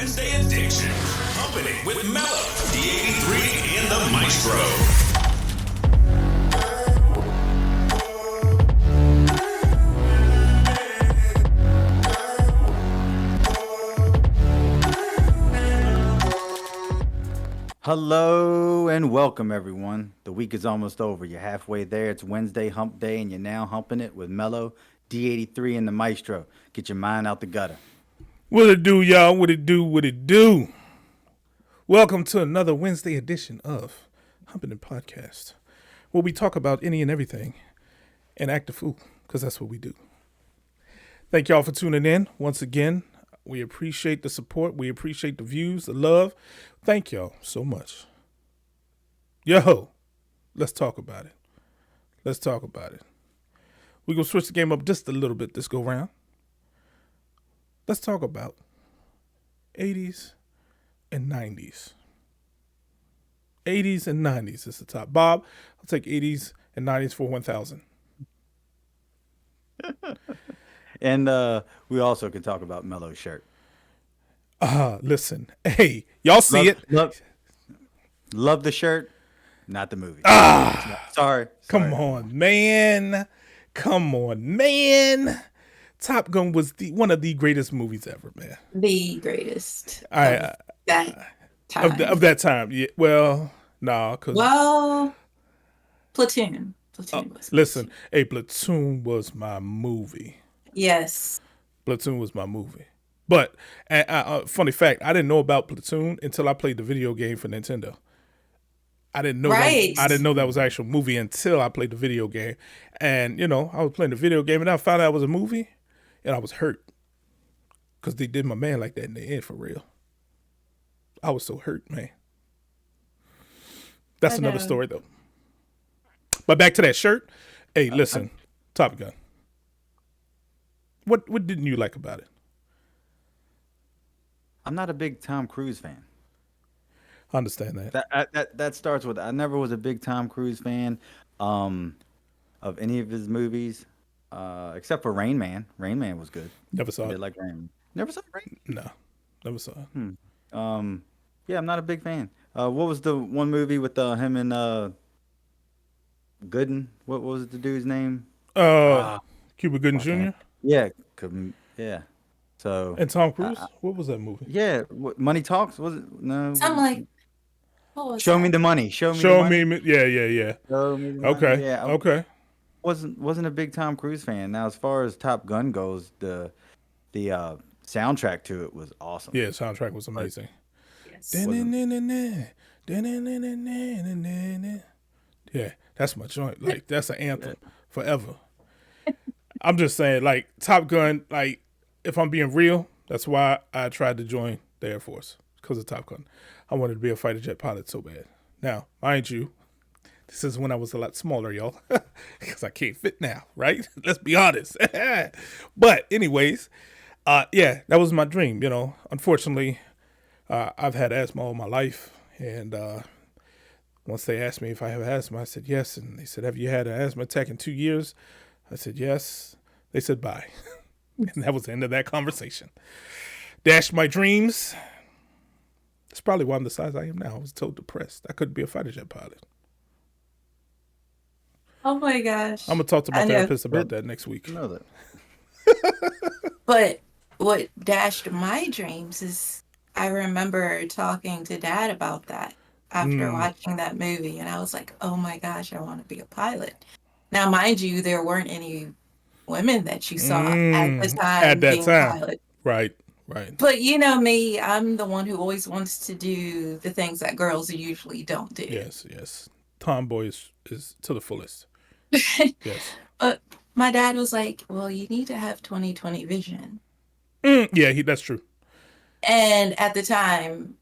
Wednesday edition. Humping it with Mello, D83, and the Maestro. Hello and welcome, everyone. The week is almost over. You're halfway there. It's Wednesday hump day, and you're now humping it with Mello, D83, and the Maestro. Get your mind out the gutter. What it do, y'all? What it do? What it do? Welcome to another Wednesday edition of Humping It Podcast, where we talk about any and everything and act a fool, because that's what we do. Thank y'all for tuning in once again. We appreciate the support. We appreciate the views, the love. Thank y'all so much. Yo, let's talk about it. Let's talk about it. We're going to switch the game up just a little bit this go round. Let's talk about 80s and 90s. 80s and 90s is the top. Bob, I'll take 80s and 90s for 1,000. And we also can talk about Mello's shirt. Listen. Hey, y'all see it. Love the shirt, not the movie. Sorry. Come on, man. Come on, man. Top Gun was one of the greatest movies ever, man. The greatest. That time. Of that time. Yeah. Well, no. Platoon. Platoon was. Listen, Platoon was my movie. Yes. Platoon was my movie. But, funny fact, I didn't know about Platoon until I played the video game for Nintendo. I didn't know that was an actual movie until I played the video game. And, I was playing the video game and I found out it was a movie and I was hurt. Because they did my man like that in the end, for real. I was so hurt, man. That's another story, though. But back to that shirt. Hey, listen, Top Gun. What didn't you like about it? I'm not a big Tom Cruise fan. I understand that. That starts with, I never was a big Tom Cruise fan of any of his movies, except for Rain Man. Rain Man was good. Never saw I it. did like Rain Man. Never saw Rain? No, never saw it. Yeah, I'm not a big fan. What was the one movie with him and Gooden? What was the dude's name? Cuba Gooding Jr.? Yeah. So. And Tom Cruise? What was that movie? Yeah, Money Talks, was it? No. I'm like, Show Me the Money. Show me. Yeah. Show Me the Money. Okay. Yeah. Okay. Wasn't a big Tom Cruise fan. Now, as far as Top Gun goes, the soundtrack to it was awesome. Yeah, the soundtrack was amazing. yes. Yeah, that's my joint. Like, that's an anthem forever. I'm just saying, like, Top Gun, like, if I'm being real, that's why I tried to join the Air Force, because of Top Gun. I wanted to be a fighter jet pilot so bad. Now, mind you, this is when I was a lot smaller, y'all, because I can't fit now, right? Let's be honest. But anyways, yeah, that was my dream, Unfortunately, I've had asthma all my life, and once they asked me if I have asthma, I said yes, and they said, have you had an asthma attack in 2 years? I said yes. They said bye. And that was the end of that conversation. Dashed my dreams. That's probably why I'm the size I am now. I was so depressed. I couldn't be a fighter jet pilot. Oh my gosh. I'm going to talk to my therapist about that next week. I know that. But what dashed my dreams is I remember talking to Dad about that after watching that movie. And I was like, oh my gosh, I want to be a pilot. Now, mind you, there weren't any women that you saw at the time. At that being time. Pilot. Right. But you know me, I'm the one who always wants to do the things that girls usually don't do. Yes. Tomboy is to the fullest. Yes. But my dad was like, well, you need to have 20/20 vision. Yeah, that's true. And at the time,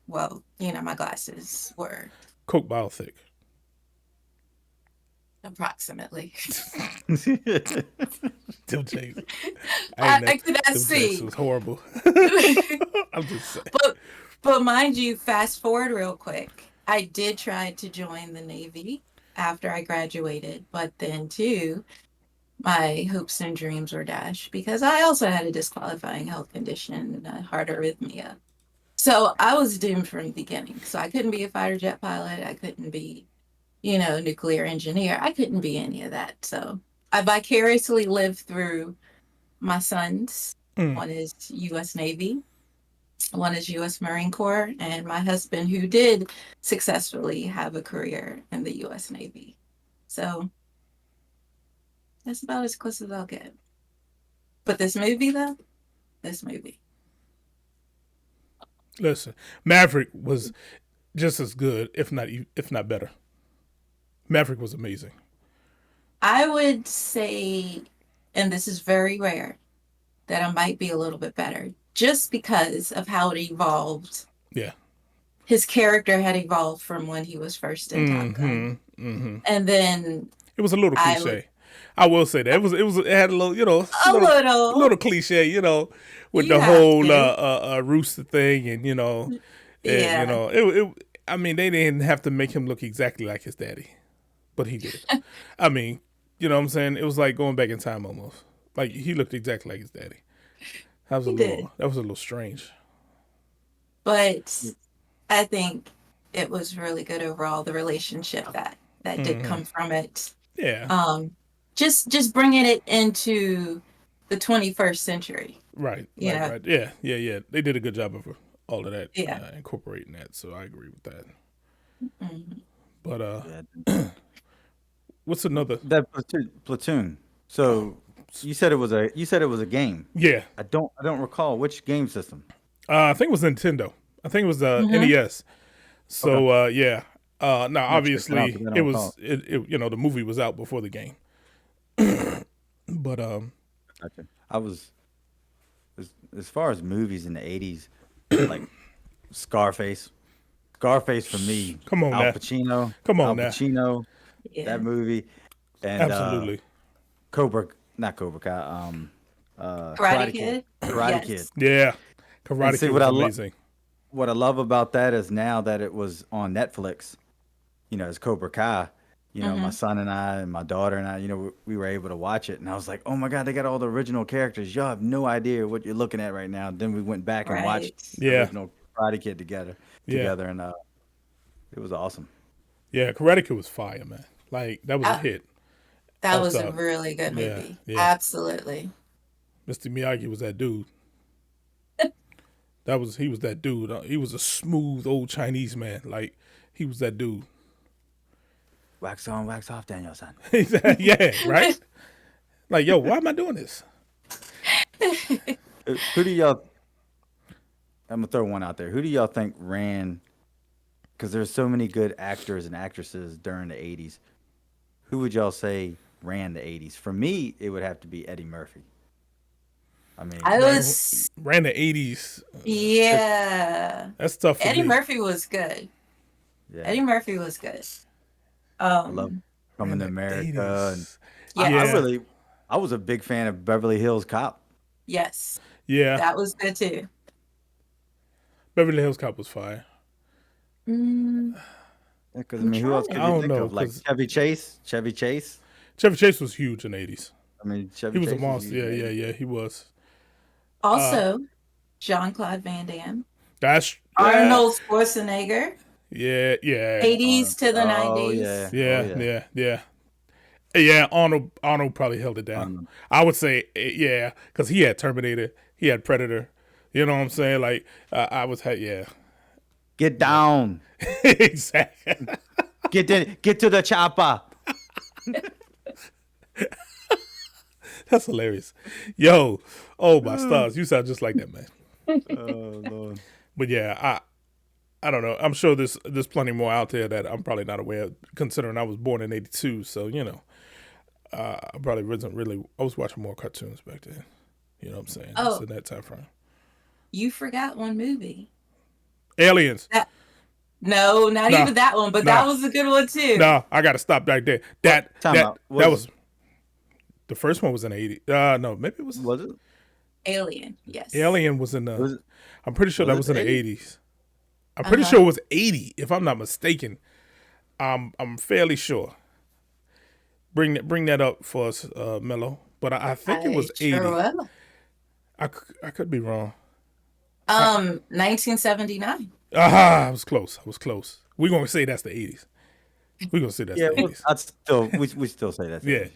well, my glasses were Coke bottle thick. approximately. Them Jays. I could not see. It was horrible. I'm just saying. But mind you, fast forward real quick. I did try to join the Navy after I graduated, but then too, my hopes and dreams were dashed because I also had a disqualifying health condition and a heart arrhythmia. So I was doomed from the beginning. So I couldn't be a fighter jet pilot. I couldn't be, nuclear engineer. I couldn't be any of that. So I vicariously lived through my sons. One is U.S. Navy, one is U.S. Marine Corps, and my husband, who did successfully have a career in the U.S. Navy. So that's about as close as I'll get. But this movie, though, this movie. Listen, Maverick was just as good, if not better. Maverick was amazing. I would say, and this is very rare, that I might be a little bit better just because of how it evolved. Yeah. His character had evolved from when he was first in Top Gun. And then it was a little cliche. I will say that it had a little, a little cliche, with the whole rooster thing, and I mean, they didn't have to make him look exactly like his daddy, but he did. I mean, you know what I'm saying? It was like going back in time almost. Like he looked exactly like his daddy. That was a little strange. But I think it was really good overall. The relationship that did come from it. Yeah. Just bringing it into the 21st century. Right. Yeah. Right. Yeah. They did a good job of all of that. Yeah. Incorporating that. So I agree with that. Mm-hmm. But what's another? That Platoon. So you said it was a game. Yeah. I don't recall which game system. I think it was Nintendo. I think it was NES. So yeah. Now obviously it was the movie was out before the game. But Gotcha. I was as far as movies in the 80s, like Scarface for me. Come on, Al Pacino. Al Pacino. Yeah. That movie. And absolutely. not Cobra Kai. Karate Kid. Karate Yes. Kid. Yeah. Karate Kid was amazing. What I love about that is now that it was on Netflix, as Cobra Kai, my son and I and my daughter and I, we were able to watch it. And I was like, oh my God, they got all the original characters. Y'all have no idea what you're looking at right now. Then we went back and watched the original Karate Kid together. And it was awesome. Yeah, Karate Kid was fire, man. Like, that was a hit. That was a really good movie. Yeah. Absolutely. Mr. Miyagi was that dude. He was that dude. He was a smooth old Chinese man. Like, he was that dude. Wax on, wax off, Daniel-san. Yeah, right? Like, yo, why am I doing this? Who do y'all... I'm going to throw one out there. Who do y'all think ran... Because there's so many good actors and actresses during the 80s. Who would y'all say ran the 80s? For me, it would have to be Eddie Murphy. I mean... Ran the 80s. Yeah. That's tough for Eddie me. Murphy was good. Yeah. Eddie Murphy was good. I love Coming to America. Yes. I was a big fan of Beverly Hills Cop. Yes. Yeah. That was good too. Beverly Hills Cop was fire. Because who else could you think of? Like Chevy Chase. Chevy Chase was huge in the 80s. I mean, he was a monster. Yeah, he was. Also, Jean-Claude Van Damme. That's Arnold Schwarzenegger. Yeah. 80s to the 90s. Yeah. Arnold probably held it down. I would say, because he had Terminator, he had Predator. You know what I'm saying? Like, Get down. Exactly. Get to the chopper. That's hilarious. Yo, oh my stars, you sound just like that, man. Oh Lord. But yeah, I don't know. I'm sure there's plenty more out there that I'm probably not aware of, considering I was born in '82. So I probably wasn't really. I was watching more cartoons back then. You know what I'm saying? Oh, in that time frame. You forgot one movie. Aliens. No, not even that one, but that was a good one too. No, I got to stop right there. That was the first one was in the 80s. No, maybe it was. Was it? Alien, yes. Alien was in the. I'm pretty sure that was in the 80s. I'm pretty sure it was 80, if I'm not mistaken. I'm fairly sure. Bring that up for us, Mello. but I think it was 80. Sure will. I could be wrong. 1979. Aha, I was close. We're gonna say that's the 80s. We're gonna say that's Yeah, the 80s. I'd still we still say that. Yeah.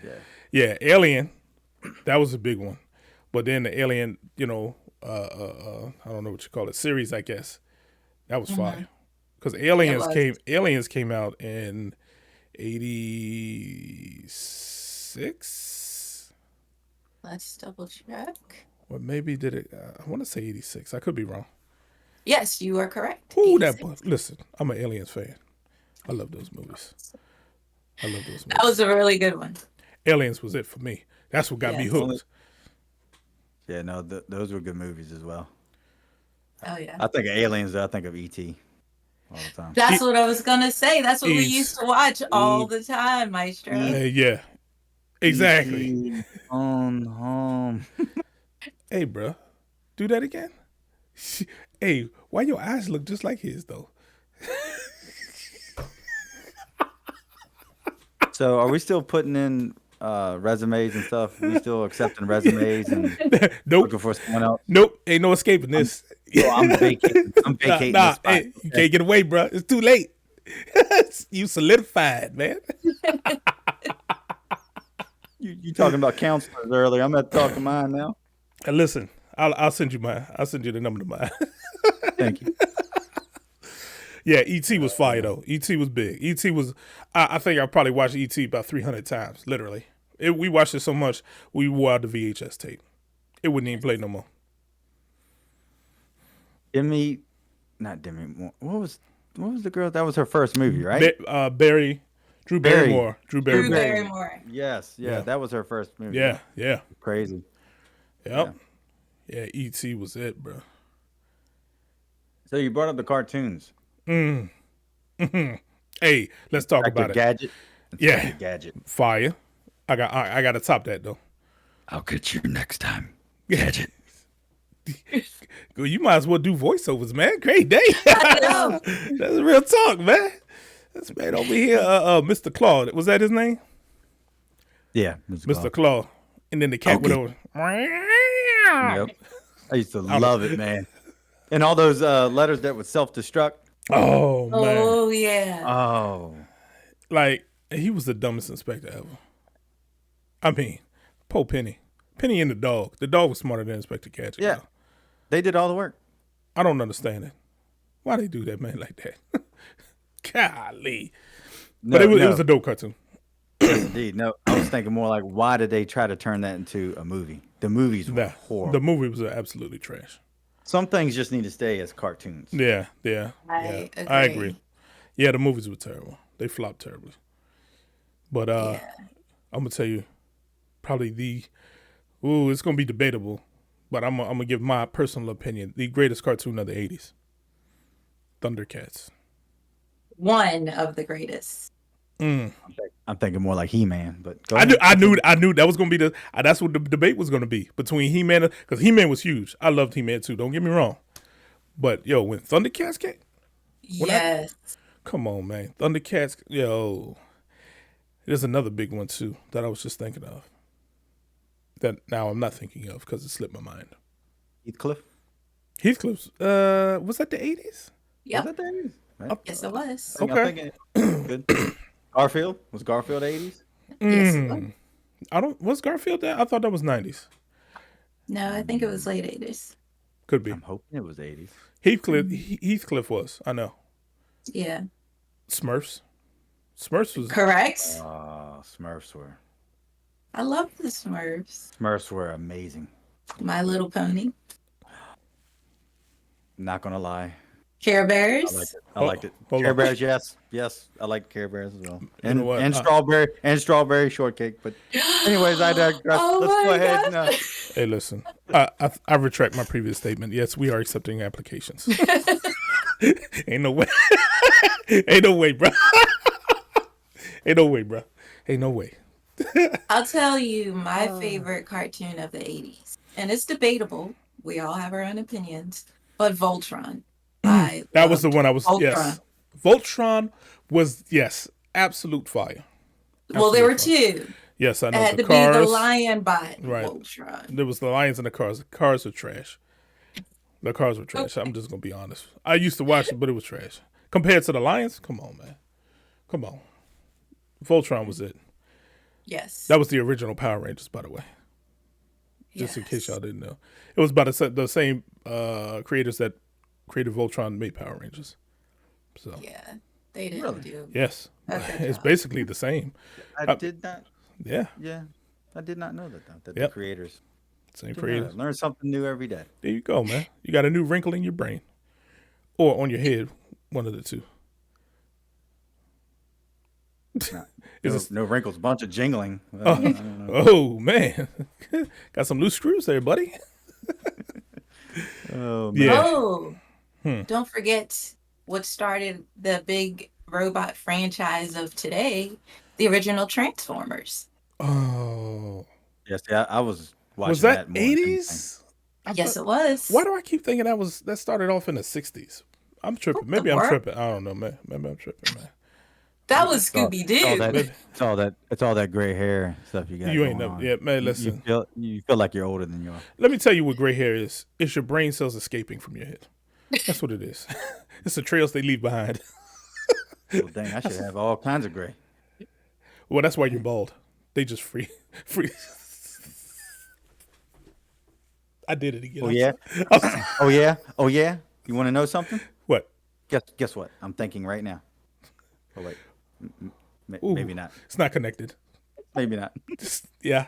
Yeah, Alien, that was a big one. But then the Alien, I don't know what you call it, series, I guess. That was fire. Because Aliens came out in 86. Let's double check. Or maybe did it? I want to say 86. I could be wrong. Yes, you are correct. Ooh, 86. Listen, I'm an Aliens fan. I love those movies. That was a really good one. Aliens was it for me. That's what got me hooked. Yeah, no, those were good movies as well. Oh yeah. I think of Aliens, I think of E.T. all the time. That's what I was gonna say. That's what we used to watch all the time, Maestro. Yeah, exactly. E.T. on home. Hey, bro, do that again. Hey, why your eyes look just like his though? So, are we still putting in resumes and stuff? We still accepting resumes and Nope. looking for someone else? Nope. Ain't no escaping this. I'm vacating. I'm vacating Nah, this spot. hey, you can't get away, bro. It's too late. You solidified, man. You talking about counselors earlier. I'm at talking mine now. And listen, I'll send you mine. I'll send you the number to mine. Thank you. Yeah, E.T. was fire though. E.T. was big. E.T. was. I think I probably watched E.T. about 300 times, literally. We watched it so much we wore out the VHS tape. It wouldn't even play no more. Not Demi Moore. What was the girl? That was her first movie, right? Drew Barrymore. Drew Barrymore. Yes, yeah, that was her first movie. Yeah. Crazy. Yep. Yeah, E.T. was it, bro. So you brought up the cartoons. Hey, let's talk about it. Gadget. Yeah. Gadget. Fire. I got to top that though. I'll get you next time. Gadget. Well, you might as well do voiceovers, man. Great day. I know. That's real talk, man. This man over here, Mr. Claw. Was that his name? Yeah, Mr. Claw. And then the cat went over. Yep. I used to love it, man. And all those letters that would self-destruct. Oh, man. Oh yeah. Oh. Like, he was the dumbest inspector ever. I mean, poor Penny. Penny and the dog. The dog was smarter than Inspector Gadget. Yeah. Though. They did all the work. I don't understand it. Why they do that, man, like that? Golly. But it was a dope cartoon. Yes, indeed. No, I was thinking more like, why did they try to turn that into a movie? The movies were horrible. The movie was absolutely trash. Some things just need to stay as cartoons. Yeah. I agree. Yeah, the movies were terrible. They flopped terribly. But I'm gonna tell you, probably it's gonna be debatable, but I'm gonna give my personal opinion. The greatest cartoon of the '80s, Thundercats. One of the greatest. I'm thinking more like He-Man, but I knew that was gonna be that's what the debate was gonna be between He-Man, because He-Man was huge. I loved He-Man too. Don't get me wrong, but yo, when Thundercats came, Yes. come on, man, Thundercats, yo. There's another big one too that I was just thinking of. That now I'm not thinking of because it slipped my mind. Heathcliff's. Was that the '80s? Yep. Was that the 80s? Right? Yes, it was. Okay. Good. Garfield? Was Garfield 80s? Yes, it was. Was Garfield that? I thought that was '90s. No, I think it was late 80s. Could be. I'm hoping it was 80s. Heathcliff was. I know. Yeah. Smurfs was Correct. Smurfs were. I love the Smurfs. Smurfs were amazing. My Little Pony. Not gonna lie. Care Bears. I liked it. Hold Care on. Bears, yes. I like Care Bears as well. You know what? And strawberry shortcake. But anyways, I digress. Oh Let's go my ahead. God. Hey, listen. I retract my previous statement. Yes, we are accepting applications. Ain't no way. Ain't no way, bro. Ain't no way, bro. Ain't no way. I'll tell you my favorite cartoon of the 80s. And it's debatable. We all have our own opinions. But Voltron. That was the one I was. Voltron. Yes. Voltron was absolute fire. Well, there were Absolute fire. two. Yes, I It know had the to be the cars. Lion by Right. Voltron. There was the lions and the cars. The cars were trash. The cars were trash. I'm just gonna be honest. I used to watch it, but it was trash compared to the lions. Come on, man. Come on. Voltron was it. Yes. That was the original Power Rangers, by the way. Just in case y'all didn't know, it was by the same creators that created Voltron and made Power Rangers. So Yeah, they didn't Really? do. yes, a good it's job. basically the same. I did not. Yeah, Yeah, I did not know that. Though, that Yep. the creators same did know creators. that. Learn something new every day. There you go, man. You got a new wrinkle in your brain, or on your head, one of the two. No, Is no, this- no wrinkles, bunch of jingling. Oh, I don't know. oh man, got some loose screws there, buddy. Oh, man. Yeah. Oh, Hmm. don't forget what started the big robot franchise of today, the original Transformers. Oh, Yes, yeah, I was watching was that more than anything. 80s? Yes, it was. Why do I keep thinking that started off in the 60s? I'm tripping. What the Maybe I'm world? tripping. I don't know, man. Maybe I'm tripping, man. That was It's all- Scooby it's all that- Doo. It's all that gray hair and stuff you got. You ain't going never, on. yeah, man. You Listen, you feel like you're older than you are. let me tell you what gray hair is. It's your brain cells escaping from your head. That's what it is. It's the trails they leave behind. Well, dang, I should have all kinds of gray. Well, that's why you're bald. They just free. I did it again. Oh yeah, oh yeah, oh yeah. You want to know something? What? Guess what? I'm thinking right now. Oh wait, Ooh. maybe not. It's not connected. Maybe not. Yeah.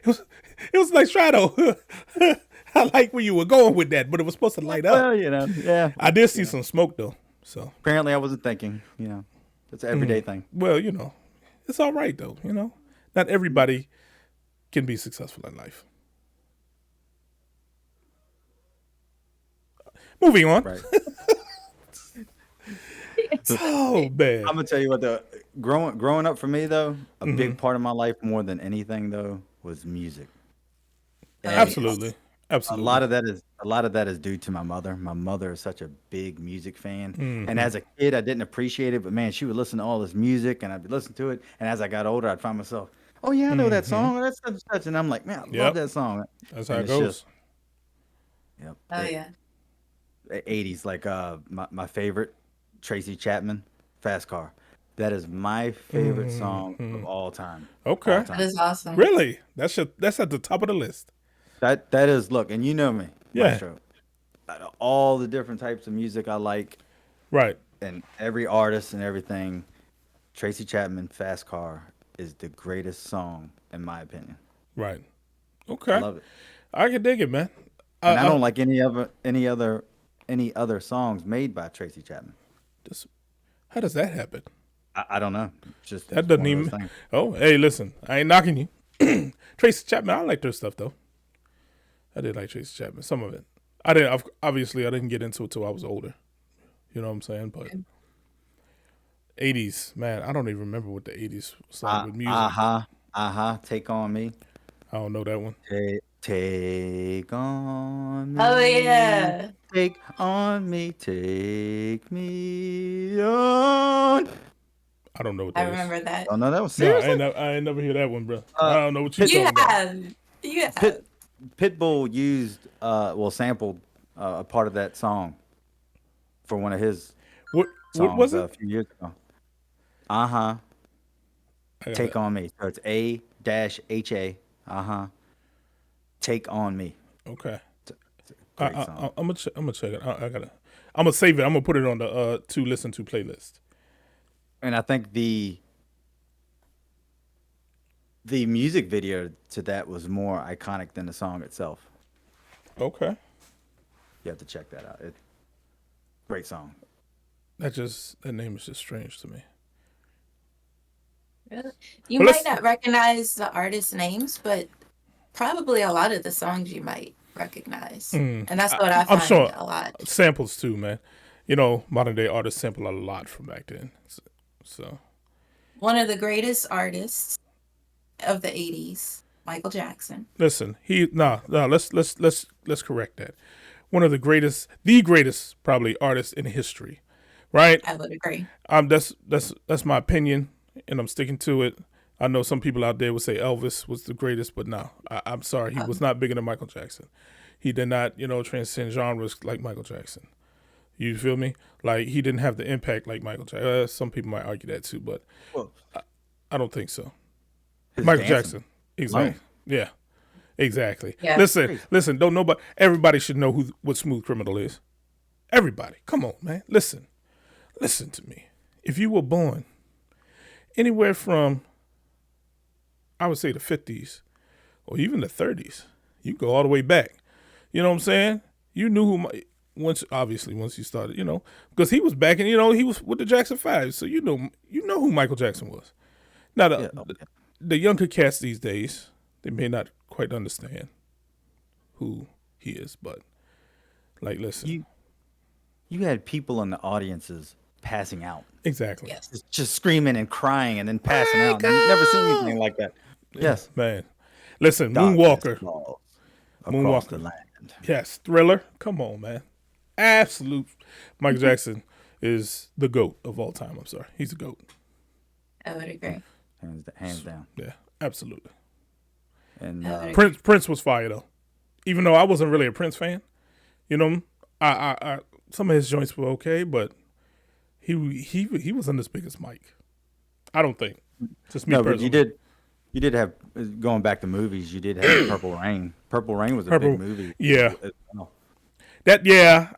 It was like Shadow. I like where you were going with that, but it was supposed to light up. Well, yeah. I did see some smoke though. So, Apparently, I wasn't thinking. It's an everyday thing. well, it's all right though. Not everybody can be successful in life. Moving on. Right. Oh man. I'm gonna tell you what. Growing up for me though, a big part of my life, more than anything though, was music. And Absolutely. A Absolutely. lot of that is due to my mother. My mother is such a big music fan, Mm-hmm. and as a kid, I didn't appreciate it. But man, she would listen to all this music, and I'd listen to it. And as I got older, I'd find myself, oh yeah, I know that song. That's such and such, and I'm like, man, I Mm-hmm. Yep. love that song. That's how And it it's goes. just- Yep. Oh yeah. 80s, like my favorite, Tracy Chapman, Fast Car. That is my favorite song of all time. Okay. All time. That is awesome. Really? That's at the top of the list. That is, look, and you know me, Yeah. Maestro. Out of all the different types of music I like, Right. and every artist and everything, Tracy Chapman, Fast Car is the greatest song in my opinion. Right. Okay. I love it. I can dig it, man. And I don't like any other songs made by Tracy Chapman. How does that happen? I don't know. It's just That it's doesn't one of even. those things. Oh, hey, listen. I ain't knocking you. Tracy Chapman. I liked her stuff though. I did like Tracy Chapman. Some of it. I didn't. Obviously, I didn't get into it till I was older. You know what I'm saying? But 80s, man. I don't even remember what the 80s was like with music. Take on me. I don't know that one. Take on me. Oh yeah. Take on me. Take me on. I don't know what I that is. remember that. Oh no, that was No, seriously. I ain't never hear that one, bro. I don't know what you're You talking about. have. You have. Pitbull used sampled a part of that song for one of his What songs was a it? few years ago. I got Take it. on me. So it's A-H-A. Take on me. Okay. Great song. I'm gonna check it. I'm gonna save it. I'm gonna put it on the to listen to playlist. And I think the music video to that was more iconic than the song itself. Okay. You have to check that out. Great song. That name is just strange to me. You Well, might let's- not recognize the artist names, but probably a lot of the songs you might recognize. And that's what I I'm find sure. a lot. Samples too, man. Modern day artists sample a lot from back then. So One of the greatest artists of the 80s, Michael Jackson. listen, let's correct that. One of the greatest probably artists in history, right? I would agree. That's my opinion, and I'm sticking to it. I know some people out there would say Elvis was the greatest, but no, I'm sorry, he was not bigger than Michael Jackson. He did not, transcend genres like Michael Jackson. You feel me? Like, he didn't have the impact like Michael Jackson. Some people might argue that too, but Well, I don't think so. his Michael dancing Jackson, exactly. alone. Yeah, exactly. Yeah. Listen. Don't nobody. Everybody should know what Smooth Criminal is. Everybody, come on, man. Listen to me. If you were born anywhere from, I would say, the 50s or even the 30s, you go all the way back. You know what I'm saying? You knew who once you started, because he was back and he was with the Jackson 5, so you know who Michael Jackson was. Now the younger cats these days, they may not quite understand who he is, but like, listen, You had people in the audiences passing out, exactly, Yes. just screaming and crying and then passing out. You've never seen anything like that. Yes. man. Listen, Darkness Moonwalker, falls Moonwalker. across the land. yes, Thriller. Come on, man. Absolute. Michael Jackson is the GOAT of all time. I'm sorry, he's the GOAT. I would agree. Hands down. Yeah, absolutely. And Prince was fire though, even though I wasn't really a Prince fan. I some of his joints were okay, but he wasn't as big as Mike. I don't think. Just me no, but personally. you did have, going back to movies, you did have Purple Rain. Purple Rain was a big movie. Yeah. as well.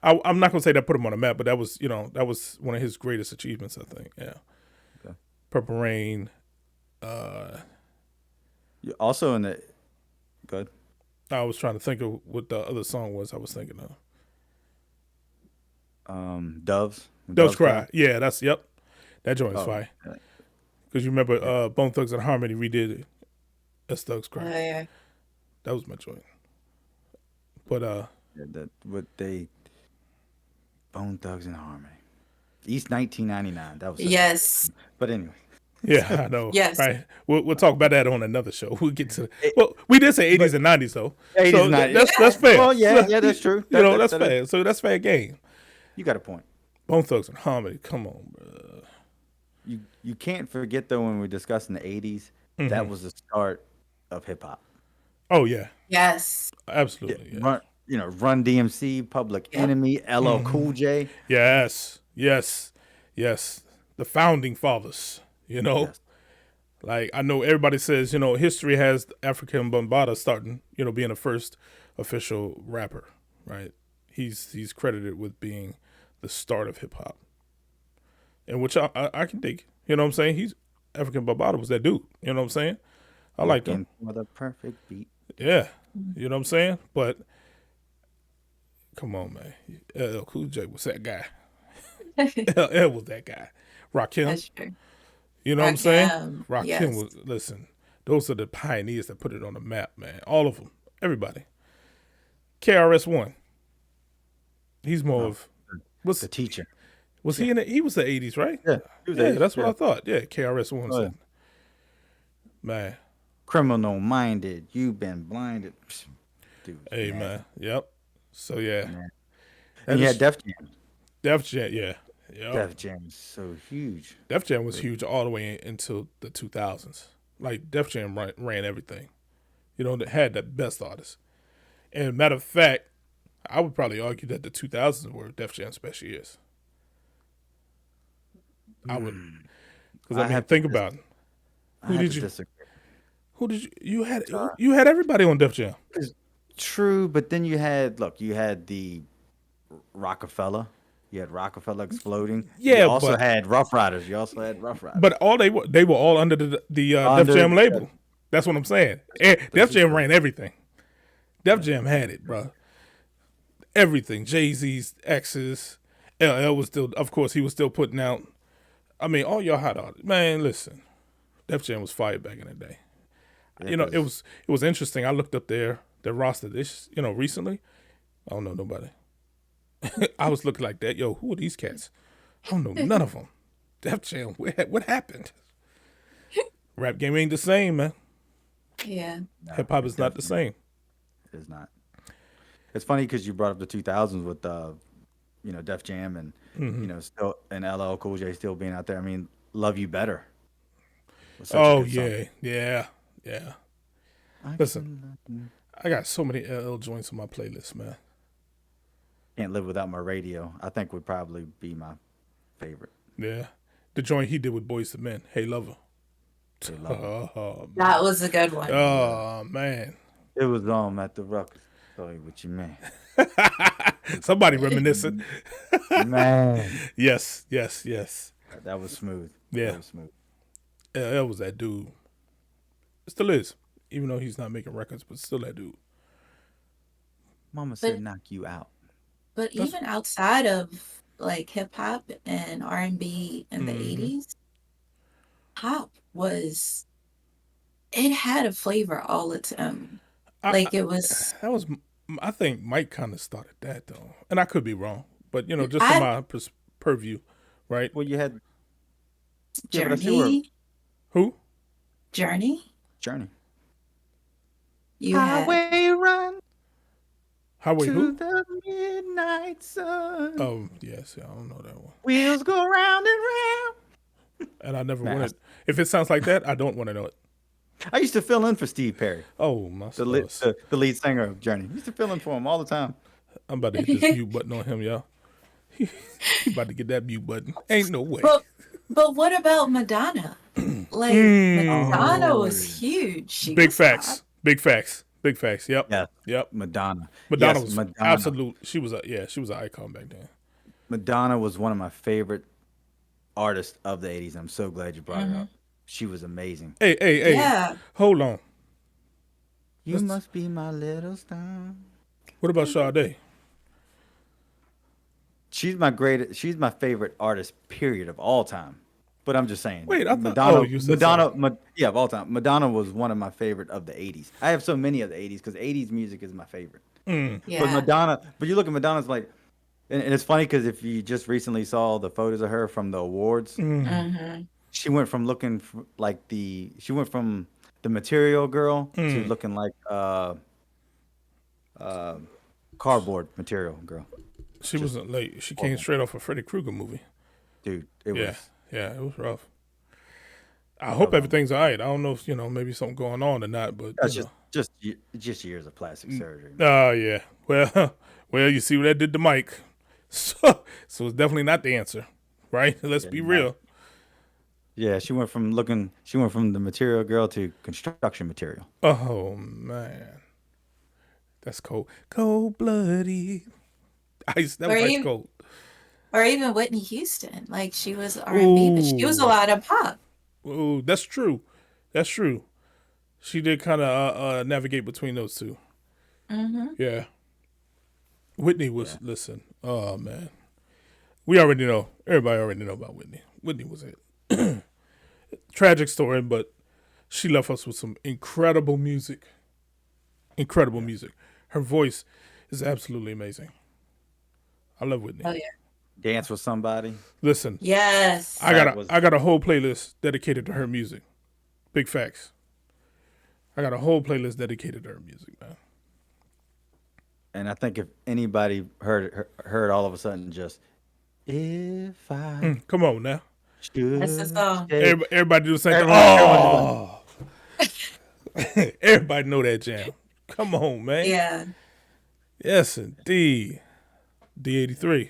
I'm not gonna say that put him on the map, but that was one of his greatest achievements, I think. Yeah. Okay. Purple Rain. Also in the good. I was trying to think of what the other song was I was thinking of. Doves. When Doves Cry. Yeah, yep. That joint is Oh, fire. yeah. Because you remember Bone Thugs and Harmony redid it. That's Doves Cry. Oh, yeah. That was my joint. But Bone Thugs and Harmony. East 1999. That was Yes. But anyway. yeah, I know. Yes. Right. We'll talk about that on another show. We'll get to. Well, we did say 80s and 90s though. 80s so and 90s. that's fair. Well, yeah, that's true. That's fair. So that's fair game. You got a point. Bone Thugs and Harmony. Come on, bro. You can't forget though, when we're discussing the 80s, that was the start of hip hop. Oh yeah, Yes. absolutely. Yeah. Run DMC, Public Enemy, LL Cool J. Yes. The founding fathers. Yes. Like, I know everybody says, history has African Bambaataa starting, being the first official rapper, right? He's credited with being the start of hip hop, and which I can dig. You know what I'm saying? He's African Bambaataa was that dude. You know what I'm saying? I like him. With a perfect beat. Yeah, you know what I'm saying? But come on, man, LL Cool J was that guy. LL was that guy. Rakim. That's true. You know what I'm saying? Rakim, Rakim yes. was, listen, those are the pioneers that put it on the map, man. All of them. Everybody. KRS-One. He's more of, The teacher. was he in it? He was the 80s, right? Yeah. He was Yeah, 80s, that's what yeah. I thought. Yeah, KRS-One. Oh, yeah. Man. Criminal minded. You've been blinded. Dude. Hey, man. Yep. So, yeah. Man. That And you is- had Def Jam. Def Jam, yeah. Yep. Def Jam is so huge. Def Jam was huge all the way into the 2000s. Like, Def Jam ran everything. That had the best artists. And matter of fact, I would probably argue that the 2000s were Def Jam's best years. I would. Because I have to think about it. I Who have did to you- disagree. Who did you had everybody on Def Jam. True, but then you had the Rockefeller. You had Rockefeller exploding. Yeah, you also but- had Rough Riders. But they were all under the Def Jam label. That's what I'm saying. And Def Jam ran everything. Def Jam had it, bro. Everything. Jay-Z's, X's, LL was still, of course, he was still putting out. I mean, all y'all hot artists. Man, listen. Def Jam was fire back in the day. It was interesting. I looked up their roster this, recently. I don't know nobody. I was looking like that. Yo, who are these cats? I don't know none of them. Def Jam, what happened? Rap game ain't the same, man. Yeah. Hip hop is not the same. It is not. It's funny because you brought up the 2000s with Def Jam and still and LL Cool J still being out there. I mean, Love You Better. was such a Oh good song. yeah. I Listen, I got so many LL joints on my playlist, man. Can't live without my radio. I think would probably be my favorite. Yeah, the joint he did with Boyz II Men, Hey Lover. They love it. Oh, That was a good one. oh man, It was at the Ruckus. Tell you what you mean. somebody reminiscent. Man, Yes. that was smooth. Yeah. That was smooth. LL was that dude. Still is, even though he's not making records, but still that dude. Mama said knock you out. But even outside of like hip hop and R&B in the 80s, pop was it had a flavor all its own. Like it was That was, I think Mike kind of started that though, and I could be wrong, but just from I my purview, right? Well, you had but I see where Who? Journey. Journey. You had Highway run Highway to who? the midnight sun. Oh yes, yeah, I don't know that one, Wheels go round and round. and I never Nah. wanted. If it sounds like that, I don't want to know it. I used to fill in for Steve Perry, Oh my the lead, stars. the lead singer of Journey. I used to fill in for him all the time. I'm about to hit this mute button on him, y'all. He about to get that mute button. Ain't no way. but what about Madonna? Like Madonna was huge. She Big was facts. hot. Big facts. Big facts. Yep. Yeah, Yep. Madonna. Madonna Yes, was Madonna. absolute. She was an icon back then. Madonna was one of my favorite artists of the 80s. I'm so glad you brought it up. She was amazing. Hey. Yeah. Hold on. You must be my little star. What about Sade? She's my favorite artist, period, of all time. But I'm just saying. Wait, I thought- Madonna. oh, you said Yeah, of all time. Madonna was one of my favorite of the 80s. I have so many of the 80s because 80s music is my favorite. Yeah. But Madonna, you look at Madonna's like, and it's funny because if you just recently saw the photos of her from the awards, she went from looking she went from the Material Girl to looking like cardboard Material Girl. She wasn't late. She came straight off a Freddy Krueger movie. Dude, it Yeah. was. Yeah, it was rough. I hope everything's all right. I don't know if, maybe something going on or not, but That's just years of plastic surgery. oh yeah. Well, you see what that did to Mike. So it's definitely not the answer, right? Let's be real. Yeah, she went from the Material Girl to construction material. Oh man, that's cold. Cold blooded. Ice. That was Or ice you- cold. Or even Whitney Houston. Like she was R&B, but she was a lot of pop. Oh, that's true. That's true. She did kind of navigate between those two. Yeah. Whitney was listen. Oh man, we already know. Everybody already know about Whitney. Whitney was it. Tragic story, but she left us with some incredible music. Incredible music. Her voice is absolutely amazing. I love Whitney. Oh yeah. Dance with Somebody. Listen, Yes. I That was- got a whole playlist dedicated to her music. Big facts. I got a whole playlist dedicated to her music, man. And I think if anybody heard all of a sudden just if I Come on now. should That's the song. stay- Everybody do the same thing. Everyone- Oh. Everybody know that jam. Come on, man. Yeah. Yes, indeed. D83.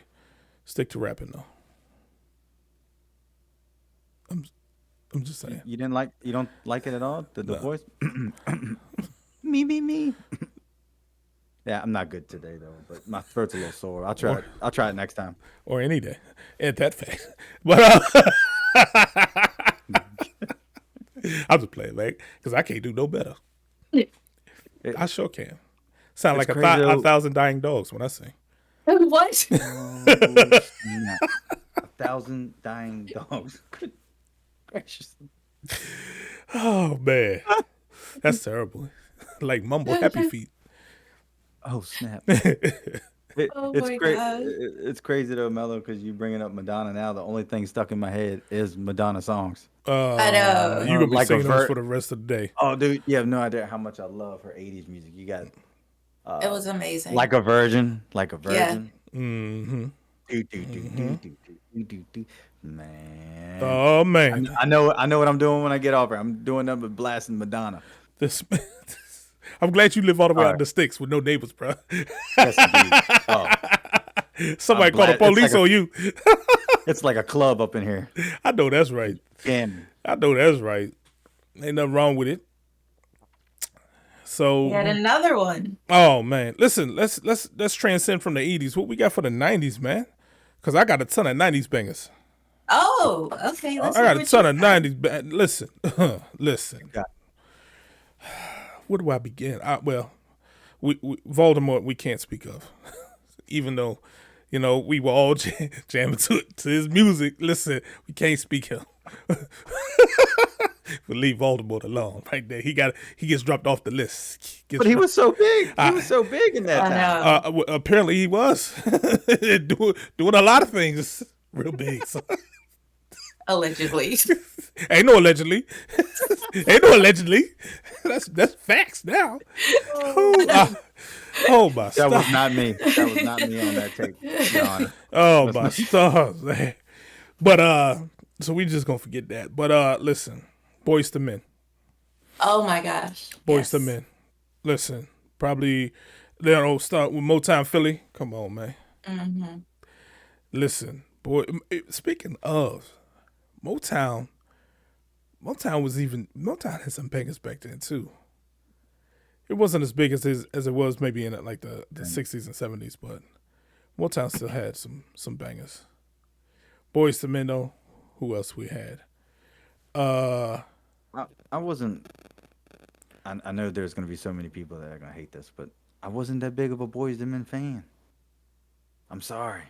Stick to rapping though. I'm just saying. You don't like it at all? The voice? me. Yeah, I'm not good today though, but my throat's a little sore. I'll try it next time. Or any day. At that fact. But I'll just play it, man, because I can't do no better. I sure can. Sound like It's a crazy, though. 1,000 dying dogs when I sing. What? Oh, snap. 1,000 dying dogs. Good gracious. Oh man, that's terrible. Like Mumble Happy Feet. Oh snap. Oh it's my great. God. It's crazy though, Mello, because you bringing up Madonna now. The only thing stuck in my head is Madonna songs. I know. You gonna be Like a singing those ver- for the rest of the day. Oh, dude, you have no idea how much I love her '80s music. You got It was amazing. like a virgin. Mm-hmm. Do, do, do, do, do, do, do, do. Man. Oh man, I know what I'm doing when I get off here. I'm doing nothing but blasting Madonna. this. I'm glad you live all the way out Sorry. in the sticks with no neighbors, bro. Yes, indeed. Oh, Somebody call the glad- it's police like a- on you. it's like a club up in here. I know that's right. Damn. I know that's right. Ain't nothing wrong with it. So, Yet another one. oh man, listen, let's transcend from the 80s. What we got for the 90s, man? Because I got a ton of 90s bangers. Oh, okay. Let's I got hear a what ton you of got. 90s. Listen, listen. Yeah. Where do I begin? Well, we Voldemort we can't speak of, even though, we were all jamming to his music. Listen, we can't speak him. We'll leave Voldemort alone right there. He gets dropped off the list. But he was so big. He was so big in that I time. know. Apparently he was doing a lot of things real big. So. Allegedly. Ain't no allegedly. Ain't no allegedly. That's facts now. Oh my That stars. was not me. That was not me on that tape. Your Honor. Oh my stars, man. But so we just gonna forget that. But listen, Boys to Men. Oh my gosh. Boys to Men. Listen, probably start with Motown Philly. Come on, man. Mm-hmm. Listen, boy. Speaking of Motown had some bangers back then too. It wasn't as big as it was maybe in like the 60s and 70s, but Motown still had some bangers. Boys to Men though, who else we had? I wasn't. I know there's gonna be so many people that are gonna hate this, but I wasn't that big of a Boyz II Men fan. I'm sorry.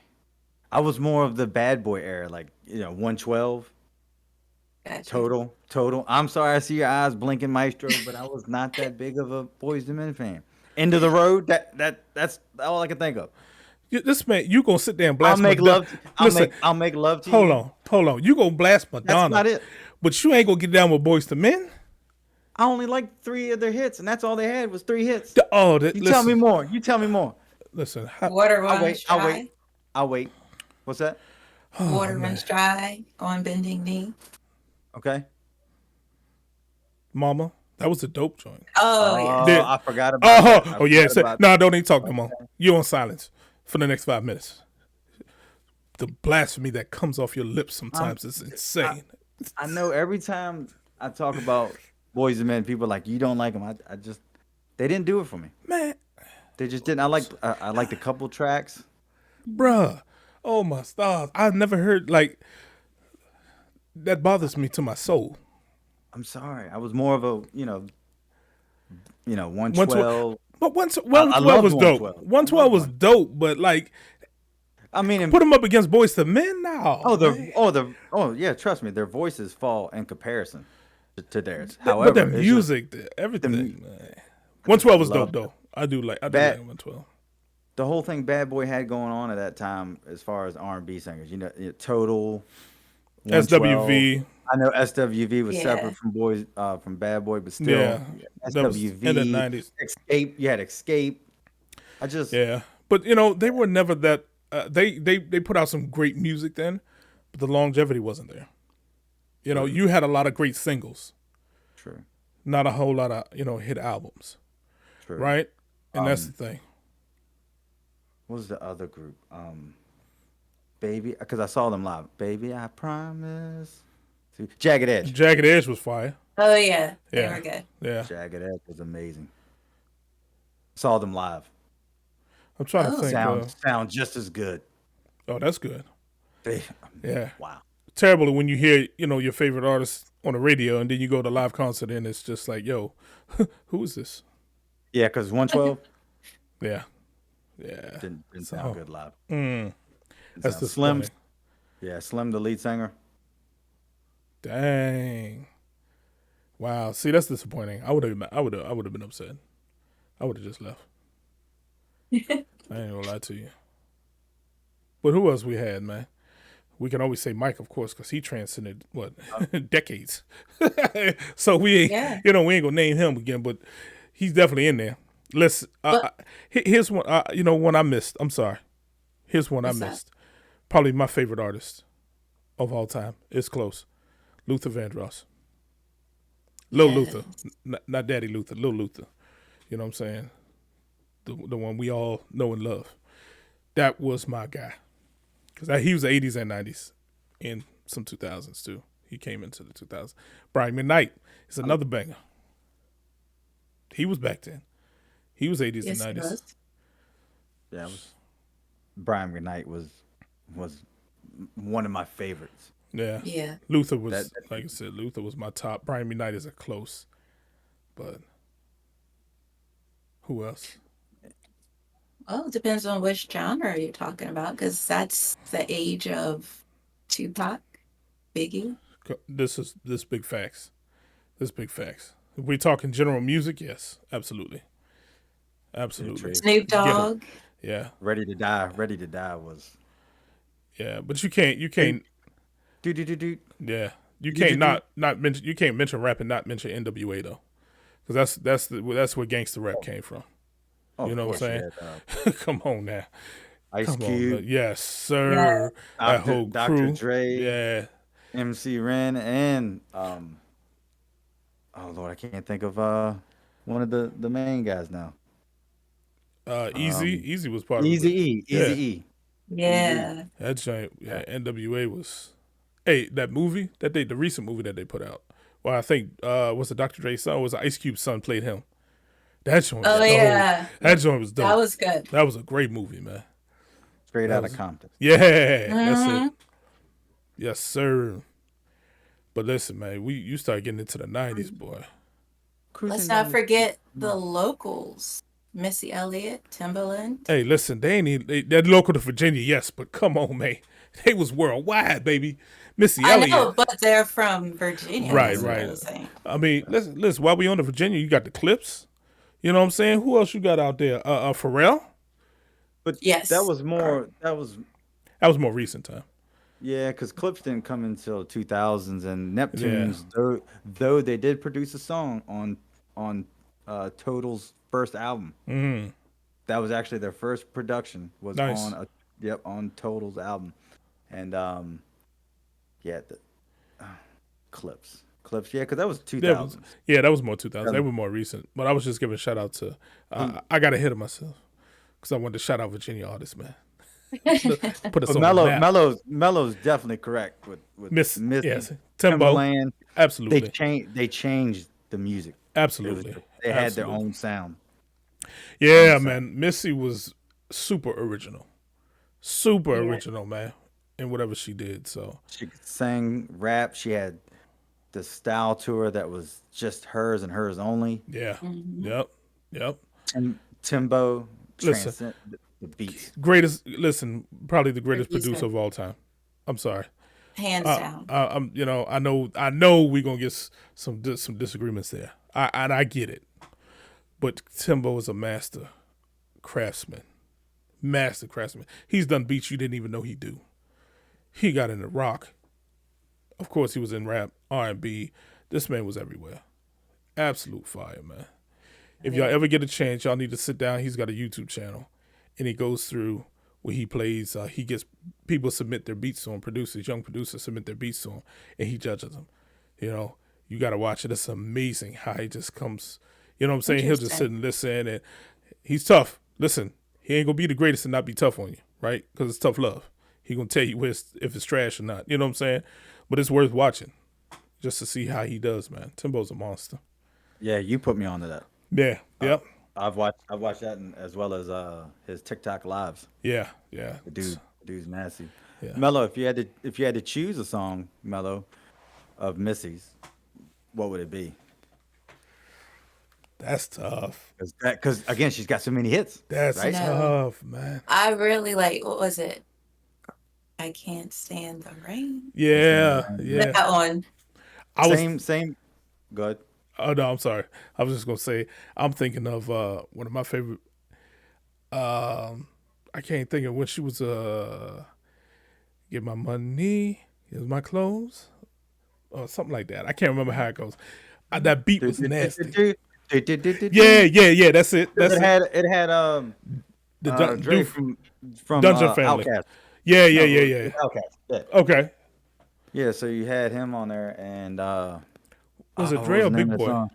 I was more of the Bad Boy era, like 112. Gotcha. Total. I'm sorry, I see your eyes blinking, Maestro, but I was not that big of a Boyz II Men fan. End of the Road. That's all I can think of. This man, you gonna sit there and blast I'll make Madonna. love. Listen, I'll make love to hold you. on. You gonna blast Madonna? That's not it. But you ain't gonna get down with Boys to Men. I only liked 3 of their hits, and that's all they had was 3 hits. Tell me more. You tell me more. Listen, Water I'll runs wait. dry. I'll wait. What's that? Water runs dry on bending knee. Okay. Mama, that was a dope joint. Oh yeah. Did- I forgot about that. I Oh yeah. forgot about No, don't even talk no more. You're on silence for the next 5 minutes. The blasphemy that comes off your lips sometimes is insane. I know every time I talk about Boys and Men, people are like, you don't like them. I just, they didn't do it for me. Man, They just didn't. I liked a couple tracks. bruh. Oh my stars. I've never heard like that bothers me to my soul. I'm sorry. I was more of a, 112. But 112 loved was dope. 112. 112 was dope, but like I mean, put them up against Boys to Men now. yeah. Trust me, their voices fall in comparison to theirs. But However, their it's just- music, everything. Man. 112 was Love dope though. I do like Bad- 112. the whole thing Bad Boy had going on at that time, as far as R&B singers, Total, 112. SWV. I know SWV was Yeah. separate from Bad Boy, but still, Yeah. That was SWV, in the 90s. Escape. You had Escape. Yeah, but they were never that. They put out some great music then, but the longevity wasn't there. You had a lot of great singles, True. not a whole lot of hit albums, True. right? And that's the thing. What was the other group? Baby, because I saw them live. Baby, I promise. Jagged Edge. Jagged Edge was fire. Oh yeah. They Yeah. were good. Yeah, Jagged Edge was amazing. Saw them live. I'm trying to Oh. think. Sound just as good. Oh, that's good. Yeah, Wow. terrible when you hear your favorite artist on the radio and then you go to a live concert and it's just like, yo, who is this? Yeah, because 112 Yeah. didn't sound good live. That's the Slim. Yeah, Slim, the lead singer. Dang. Wow. See, that's disappointing. I would have been upset. I would have just left. I ain't gonna lie to you. But who else we had, man? We can always say Mike, of course, because he transcended decades. So we ain't, Yeah. we ain't gonna name him again, but he's definitely in there. Let's. Here's one. One I missed. I'm sorry. Here's one What's I that? missed. Probably my favorite artist, of all time. It's close. Luther Vandross. Lil Yes. Luther. Not Daddy Luther. Lil Luther. You know what I'm saying? The one we all know and love. That was my guy. Because he was the 80s and 90s and some 2000s too. He came into the 2000s. Brian McKnight is another banger. He was back then. He was 80s Yes, and it 90s. was. Yeah, Brian McKnight was one of my favorites. Yeah. Yeah. Luther was, That- like I said, Luther was my top. Brian McKnight is a close. But who else? Well, it depends on which genre you're talking about, because that's the age of Tupac, Biggie. This big facts. This big facts. If we're talking general music, yes, absolutely. Absolutely. Trace. Snoop Get 'em. Dogg. Yeah. Ready to Die was Yeah. But you can't do do do do. yeah. You Did can't you not mention you can't mention rap and not mention NWA though. Because that's where gangster rap came from. Oh, You of know what I'm course, saying? yeah, Come on now. Ice Come on. Cube, Yes, sir. That whole Dr. crew. Dre, Yeah. MC Ren, and oh Lord, I can't think of one of the main guys now. Easy was part Easy of it. E. Yeah. That giant NWA was. Hey, that movie the recent movie that they put out. Well, I think was it Dr. Dre's son? Was it Ice Cube's son played him? That joint. Was Oh, dope. yeah. That joint was dope. That was good. That was a great movie, man. Straight That out was- of Compton. Yeah, that's Mhm. it. Yes, sir. But listen, man, you start getting into the '90s, boy. Let's not forget the locals. Missy Elliott, Timbaland. Hey, listen, they're local to Virginia, yes, but come on, man, they was worldwide, baby. Missy I Elliott. know, but they're from Virginia. Right, that's what right. I was saying. I mean, listen. While we on to Virginia, you got the Clips. You know what I'm saying? Who else you got out there? Pharrell. But Yes. that was That was more recent time. yeah, because Clips didn't come until 2000s, and Neptunes, though they did produce a song on Total's first album. Mm. That was actually their first production was Nice. on Total's album, and yeah, Clips, yeah, because that was That 2000s. was, that was more 2000. They were more recent. But I was just giving a shout out to. I got ahead of myself because I wanted to shout out Virginia artists, man. Put us But on the map. Mellow's definitely correct with Miss Missy, yes, Timbo. Timbaland. Absolutely, They changed the music. absolutely. They had their Absolutely. own sound. Yeah, man. Missy was super original, man, in whatever she did. So She could sing, rap. She had the style to her that was just hers and hers only. yeah, yep. Timbo Listen. transcend the beats. Probably the greatest Producer. producer of all time. I'm sorry. Hands down. I'm, I know we're gonna get some disagreements there. I get it, but Timbo is a master craftsman. He's done beats you didn't even know he do. He got into rock. Of course, he was in rap, R&B. This man was everywhere. Absolute fire, man. If y'all ever get a chance, y'all need to sit down. He's got a YouTube channel, and he goes through where he plays. He gets people submit their beats to him. Young producers submit their beats to him, and he judges them. You got to watch it. It's amazing how he just comes. You know what I'm saying? He'll just sit and listen, and he's tough. Listen, he ain't gonna be the greatest and not be tough on you, right? Because it's tough love. He gonna tell you if it's trash or not. You know what I'm saying? But it's worth watching just to see how he does, man. Timbo's a monster. Yeah, you put me onto that. Yeah. Yep. I've watched that as well as his TikTok lives. Yeah. The dude's nasty. Yeah. Mello, if you had to choose a song, Mello, of Missy's, what would it be? That's tough. Because again, she's got so many hits. That's right? tough, man. I really like, what was it? I Can't Stand the Rain. Yeah. That one. I was. Same. Good. Oh no, I'm sorry. I was just gonna say I'm thinking of one of my favorite. I can't think of when she was get my money, here's my clothes, or something like that. I can't remember how it goes. That beat was nasty. Yeah. That's it. That's It had the Dre dude from Dungeon Family. Outkast. Yeah. Outkast. Yeah. Okay. Yeah, so you had him on there, and Was it what Dre was or the name Big of the Boy? song?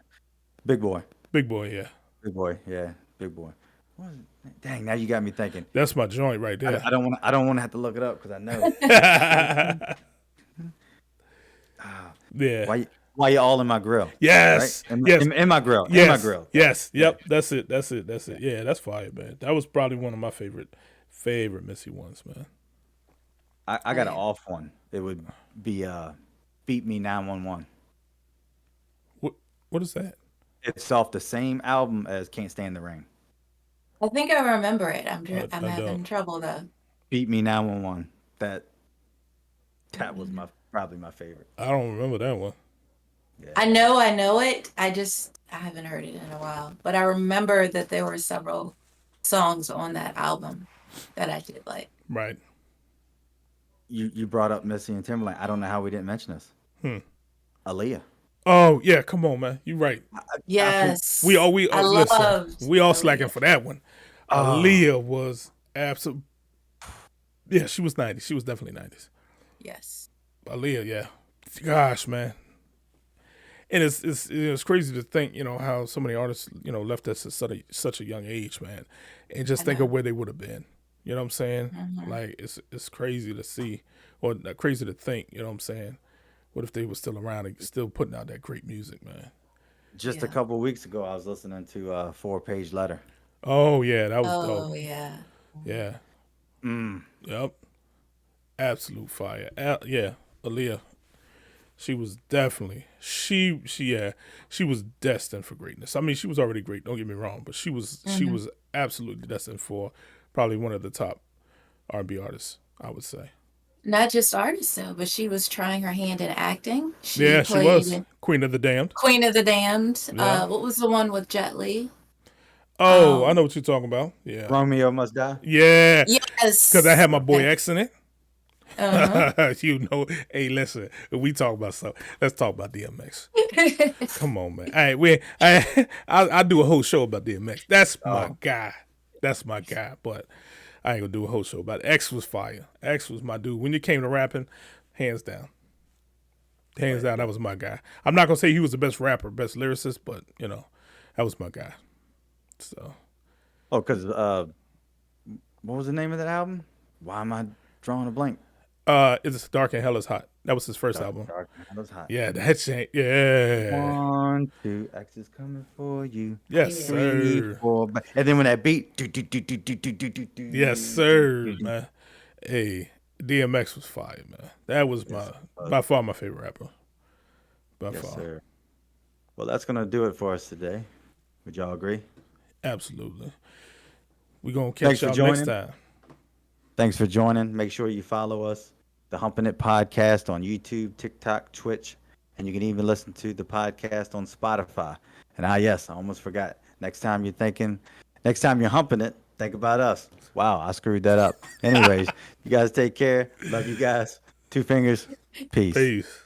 Big Boy, Big Boy, yeah. Big Boy, yeah, Big Boy. What was it? Dang, now you got me thinking. That's my joint right there. I don't want to have to look it up because I know. Yeah. Why you all in my grill? Yes. Right? Yes. In my grill. Yes. In my grill. Yes. Yep. That's it. That's it. That's it. Yeah, that's fire, man. That was probably one of my favorite Missy ones, man. I got an off one. It would be Beat Me 911. What is that? It's off the same album as Can't Stand the Rain. I think I remember it. I'm I having don't. trouble though. Beat Me 911. That was probably my favorite. I don't remember that one. Yeah. I know it. I haven't heard it in a while. But I remember that there were several songs on that album that I did like. Right. You brought up Missy and Timberlake. I don't know how we didn't mention this. Aaliyah. Oh yeah, come on, man. You're right. Yes. We I listen. loved We all Aaliyah. slacking for that one. Aaliyah was absolute. Yeah, she was 90s. She was definitely 90s. Yes. Aaliyah, yeah. Gosh, man. And it's crazy to think, how so many artists, left us at such a young age, man. And just think of where they would have been. You know what I'm saying? Mm-hmm. Like it's crazy to see, or crazy to think. You know what I'm saying? What if they were still around and still putting out that great music, man? Just a couple of weeks ago, I was listening to 4-Page Letter. Oh yeah, that was Oh dope. yeah. Yeah. Yep. Absolute fire. Yeah, Aaliyah. She was definitely she was destined for greatness. I mean, she was already great. Don't get me wrong, but she was absolutely destined for probably one of the top R&B artists, I would say. Not just artist though, but she was trying her hand in acting. She Yeah, she played was in Queen of the Damned. Queen of the Damned. Yeah. What was the one with Jet Li? Oh, I know what you're talking about. Yeah, Romeo Must Die. yeah. Yes. Because I had my boy X in it. Uh-huh. Hey, listen, we talk about something. Let's talk about DMX. Come on, man. All right, I do a whole show about DMX. That's my guy. That's my guy. But I ain't gonna do a whole show about it. X was fire. X was my dude. When it came to rapping, hands down. Hands down, that was my guy. I'm not gonna say he was the best rapper, best lyricist, but that was my guy. So Oh, because what was the name of that album? Why am I drawing a blank? it's Dark and Hell is Hot. That was his first album. Dark and Hell is Hot. Yeah, that shit. Yeah. 1, 2, X is coming for you. Yes, 3, sir. 4, and then when that beat, Yes, sir, man. Hey, DMX was fire, man. That was by far my favorite rapper. By Yes, far. sir. Well, that's gonna do it for us today. Would y'all agree? Absolutely. We're going to Thanks catch for y'all next joining. time. Thanks for joining. Make sure you follow us, the Humping It Podcast on YouTube, TikTok, Twitch, and you can even listen to the podcast on Spotify. And yes, I almost forgot. Next time you're humping it, think about us. Wow, I screwed that up. Anyways, you guys take care. Love you guys. 2 fingers. Peace. Peace.